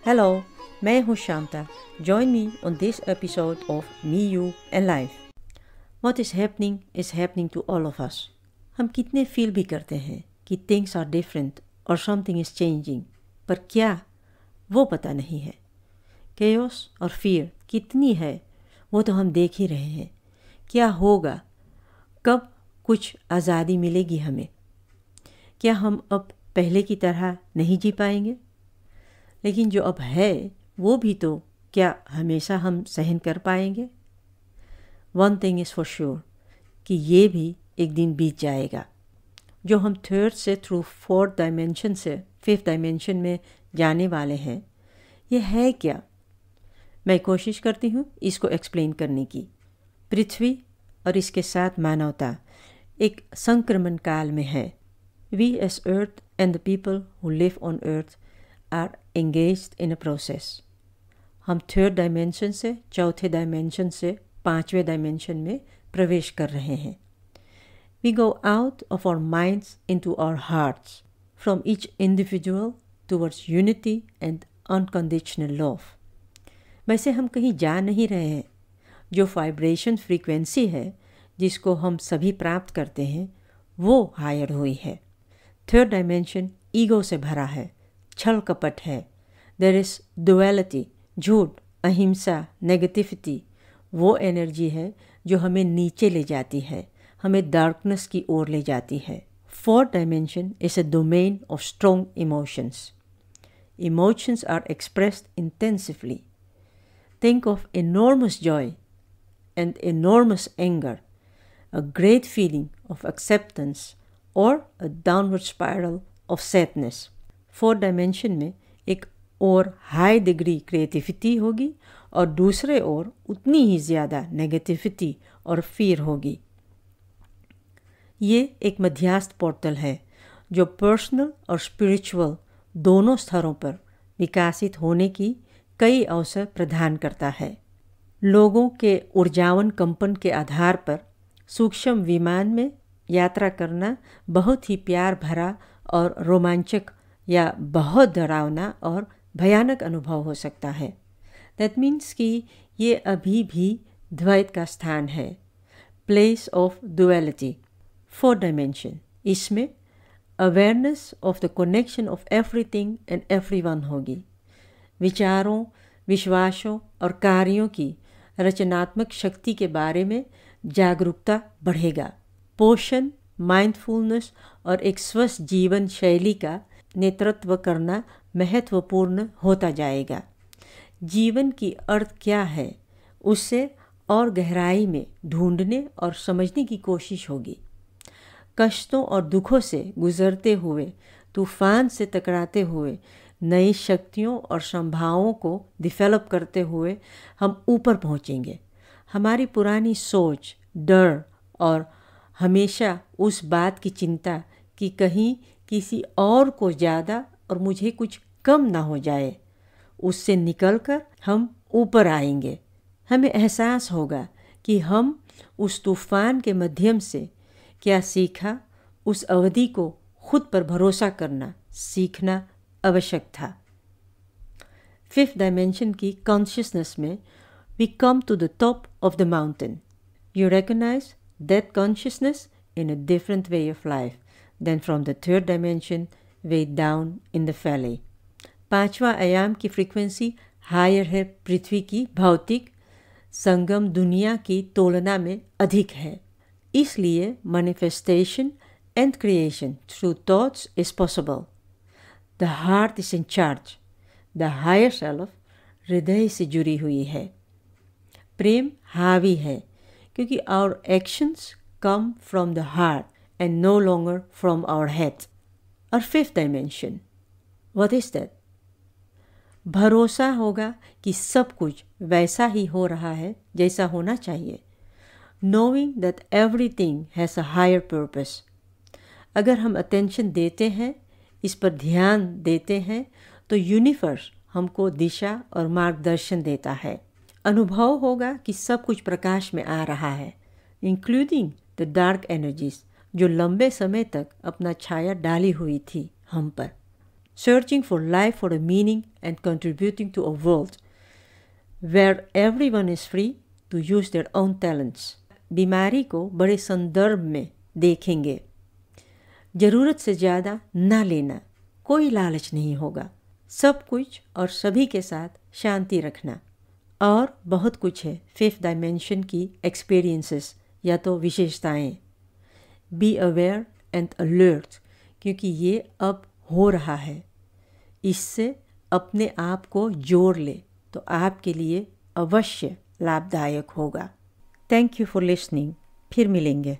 Hello, मैं हूँ Shanta. Join me on this episode of Me, You and Life. What is happening to all of us. हम कितने feel भी करते हैं कि things are different or something is changing, पर क्या वो पता नहीं है. Chaos और fear कितनी है वो तो हम देख ही रहे हैं. क्या होगा, कब कुछ आज़ादी मिलेगी हमें. क्या हम अब पहले की तरह नहीं जी पाएंगे. लेकिन जो अब है वो भी तो क्या हमेशा हम सहन कर पाएंगे. One thing is for sure कि ये भी एक दिन बीत जाएगा. जो हम थर्ड से थ्रू फोर्थ डायमेंशन से फिफ्थ डायमेंशन में जाने वाले हैं, ये है क्या. मैं कोशिश करती हूँ इसको एक्सप्लेन करने की. पृथ्वी और इसके साथ मानवता एक संक्रमण काल में है. We as earth and the people who live on earth are engaged in a process. हम थर्ड डायमेंशन से चौथे डायमेंशन से पांचवें डायमेंशन में प्रवेश कर रहे हैं. We go out of our minds into our hearts, from each individual towards unity and unconditional love. वैसे हम कहीं जा नहीं रहे हैं. जो वाइब्रेशन फ्रीक्वेंसी है जिसको हम सभी प्राप्त करते हैं वो हायर हुई है. थर्ड डायमेंशन ईगो से भरा है, छल कपट है. देयर इज़ डुअलिटी, झूठ, अहिंसा, नेगेटिविटी. वो एनर्जी है जो हमें नीचे ले जाती है, हमें डार्कनेस की ओर ले जाती है. Fourth dimension is a domain of strong emotions. Emotions are expressed intensively. Think of enormous joy and enormous anger, a great feeling of acceptance or a downward spiral of sadness. Fourth dimension में एक और high degree creativity होगी और दूसरे ओर उतनी ही ज़्यादा negativity और fear होगी. ये एक मध्यस्थ पोर्टल है जो पर्सनल और स्पिरिचुअल दोनों स्तरों पर विकसित होने की कई अवसर प्रदान करता है. लोगों के ऊर्जावन कंपन के आधार पर सूक्ष्म विमान में यात्रा करना बहुत ही प्यार भरा और रोमांचक या बहुत डरावना और भयानक अनुभव हो सकता है. दैट मीन्स कि ये अभी भी द्वैत का स्थान है, place of duality. Fourth dimension, इसमें awareness of the connection of everything and everyone होगी. विचारों, विश्वासों और कार्यों की रचनात्मक शक्ति के बारे में जागरूकता बढ़ेगा. पोषण, माइंडफुलनेस और एक स्वस्थ जीवन शैली का नेतृत्व करना महत्वपूर्ण होता जाएगा. जीवन की अर्थ क्या है उससे और गहराई में ढूंढने और समझने की कोशिश होगी. कष्टों और दुखों से गुजरते हुए, तूफान से टकराते हुए, नई शक्तियों और संभावनाओं को डेवलप करते हुए हम ऊपर पहुंचेंगे. हमारी पुरानी सोच, डर और हमेशा उस बात की चिंता कि कहीं किसी और को ज़्यादा और मुझे कुछ कम ना हो जाए, उससे निकलकर हम ऊपर आएंगे. हमें एहसास होगा कि हम उस तूफ़ान के माध्यम से क्या सीखा. उस अवधि को खुद पर भरोसा करना सीखना आवश्यक था. फिफ्थ डायमेंशन की कॉन्शियसनेस में we come to the top of the mountain. You recognise that consciousness in a different way of life than from the third dimension way down in the valley. पांचवा आयाम की frequency higher है. पृथ्वी की भौतिक संगम दुनिया की तुलना में अधिक है. इसलिए manifestation and creation through thoughts is possible. The heart is in charge. The higher self हृदय से जुड़ी हुई है. प्रेम हावी है क्योंकि our actions come from the heart and no longer from our head. Our fifth dimension, what is that? भरोसा होगा कि सब कुछ वैसा ही हो रहा है जैसा होना चाहिए. Knowing that everything has a higher purpose. अगर हम अटेंशन देते हैं, इस पर ध्यान देते हैं, तो यूनिवर्स हमको दिशा और मार्गदर्शन देता है. अनुभव होगा कि सब कुछ प्रकाश में आ रहा है, इंक्लूडिंग द डार्क एनर्जीज जो लंबे समय तक अपना छाया डाली हुई थी हम पर. searching for life for a meaning and contributing to a world where everyone is free to use their own talents. बीमारी को बड़े संदर्भ में देखेंगे। ज़रूरत से ज़्यादा ना लेना, कोई लालच नहीं होगा, सब कुछ और सभी के साथ शांति रखना। और बहुत कुछ है फिफ्थ डायमेंशन की एक्सपीरियंसेस या तो विशेषताएं। बी अवेयर एंड अलर्ट, क्योंकि ये अब हो रहा है। इससे अपने आप को जोड़ ले तो आपके लिए अवश्य लाभदायक होगा। Thank you for listening. फिर मिलेंगे।